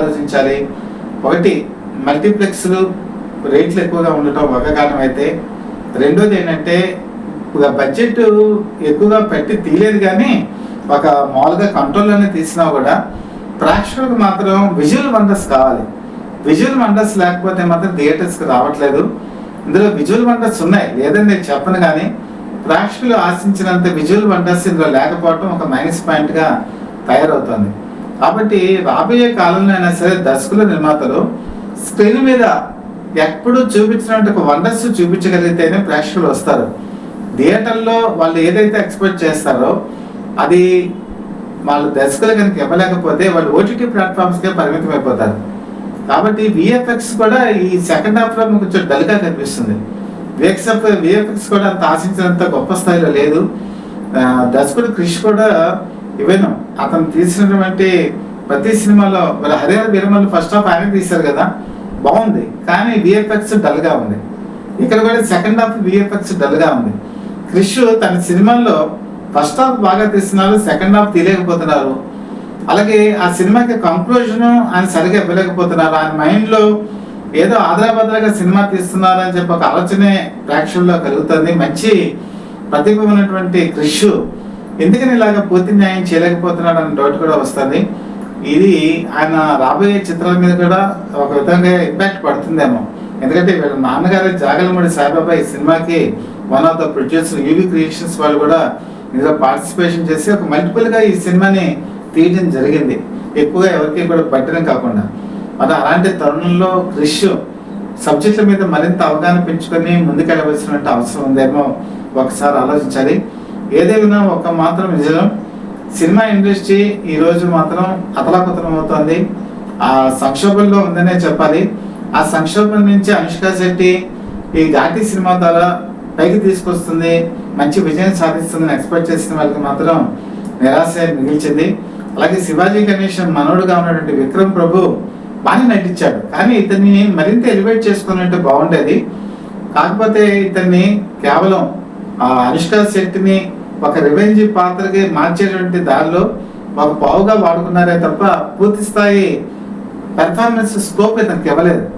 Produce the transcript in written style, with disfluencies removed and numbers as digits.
ఆలోచించాలి. ఒకటి, మల్టీప్లెక్స్లు రేట్లు ఎక్కువగా ఉండటం ఒక కారణం అయితే, రెండోది ఏంటంటే బడ్జెట్ ఎక్కువగా పెట్టి తీయలేదు, కానీ ఒక మామూలుగా కంట్రోల్లోనే తీసినా కూడా ప్రేక్షకులకు మాత్రం విజువల్ వండర్స్ కావాలి. విజువల్ వండర్స్ లేకపోతే మాత్రం థియేటర్స్కి రావట్లేదు. ఇందులో విజువల్ వండర్స్ ఉన్నాయి, లేదని నేను చెప్పను, కానీ ప్రేక్షకులు ఆశించినంత విజువల్ వండర్స్ ఇందులో లేకపోవడం ఒక మైనస్ పాయింట్గా తయారవుతుంది. కాబట్టి రాబోయే కాలంలో అయినా సరే దర్శకులు, నిర్మాతలు స్క్రీన్ మీద ఎప్పుడు చూపించినట్టు ఒక వండర్స్ చూపించగలిగితేనే ప్రేక్షకులు వస్తారు. థియేటర్లో వాళ్ళు ఏదైతే ఎక్స్పెక్ట్ చేస్తారో అది వాళ్ళు దర్శకులు కనుక ఇవ్వలేకపోతే వాళ్ళు ఓటీటీ ప్లాట్ఫామ్స్కే పరిమితం అయిపోతారు. కాబట్టి విఎఫ్ఎక్స్ కూడా ఈ సెకండ్ హాఫ్లో కొంచెం డల్గా కనిపిస్తుంది. విఎఫ్ఎక్స్ కూడా అంత ఆశించినంత గొప్ప స్థాయిలో లేదు. దర్శకుడు క్రిష్ కూడా ఈవెన్ అతను తీసినటువంటి ప్రతి సినిమాలో వాళ్ళ హరిహర వీరమల్లు ఫస్ట్ హాఫ్ ఆయన తీశారు కదా, బాగుంది, కానీ విఎఫ్ఎక్స్ డల్గా ఉంది. ఇక్కడ కూడా సెకండ్ హాఫ్ విఎఫ్ఎక్స్ డల్గా ఉంది. క్రిష్ తన సినిమాల్లో ఫస్ట్ హాఫ్ బాగా తీస్తున్నారు, సెకండ్ హాఫ్ తీయలేకపోతున్నారు. అలాగే ఆ సినిమాకి కంక్లూజన్ ఆయన సరిగా ఇవ్వలేకపోతున్నారు. ఆయన మైండ్లో ఏదో ఆదరాబాద్రాగా సినిమా తీస్తున్నారు అని చెప్పి ఒక ఆలోచనే ప్రేక్షకుల్లో కలుగుతుంది. మంచి ప్రతిభ ఉన్నటువంటి క్రిష్ ఎందుకని ఇలాగ పూర్తి న్యాయం చేయలేకపోతున్నాడు అనే డౌట్ కూడా వస్తుంది. ఇది ఆయన రాబోయే చిత్రాల మీద కూడా ఒక విధంగా ఇంపాక్ట్ పడుతుందేమో. ఎందుకంటే వీళ్ళ నాన్నగారు జాగలమూడి సాయిబాబా ఈ సినిమాకి one of the producer UV creations వాళ్ళు కూడా ఇందులో పార్టిసిపేషన్ చేసి ఒక మల్టిపుల్గా ఈ సినిమాని తీయడం జరిగింది, ఎక్కువగా ఎవరికి కూడా పట్టడం కాకుండా. మరి అలాంటి తరుణంలో క్రిష్ సబ్జెక్టుల మీద మరింత అవగాహన పెంచుకొని ముందుకెళ్ళవలసిన అవసరం ఉందేమో ఒకసారి ఆలోచించాలి. ఏదైనా ఒక మాత్రం నిజం, సినిమా ఇండస్ట్రీ ఈరోజు మాత్రం అతలాకుతలం అవుతుంది, ఆ సంక్షోభంలో ఉందనే చెప్పాలి. ఆ సంక్షోభం నుంచి అనుష్క శెట్టి ఈ ఘాటి సినిమా ద్వారా పైకి తీసుకొస్తుంది, మంచి విజయం సాధిస్తుందని ఎక్స్పెక్ట్ చేసిన వాళ్ళకి మాత్రం నిరాశ మిగిల్చింది. అలాగే శివాజీ గణేశన్ మనోడుగా ఉన్నటువంటి విక్రమ్ ప్రభు బాగా నటించాడు, కానీ ఇతన్ని మరింత ఎలివేట్ చేసుకున్నట్టు బాగుండేది. కాకపోతే ఇతన్ని కేవలం అనుష్క శెట్టిని ఒక రివెంజ్ పాత్రకి మార్చేటువంటి దారిలో ఒక పావుగా వాడుకున్నారే తప్ప పూర్తి స్థాయి పెర్ఫార్మెన్స్ స్కోప్ ఇతనికి ఇవ్వలేదు.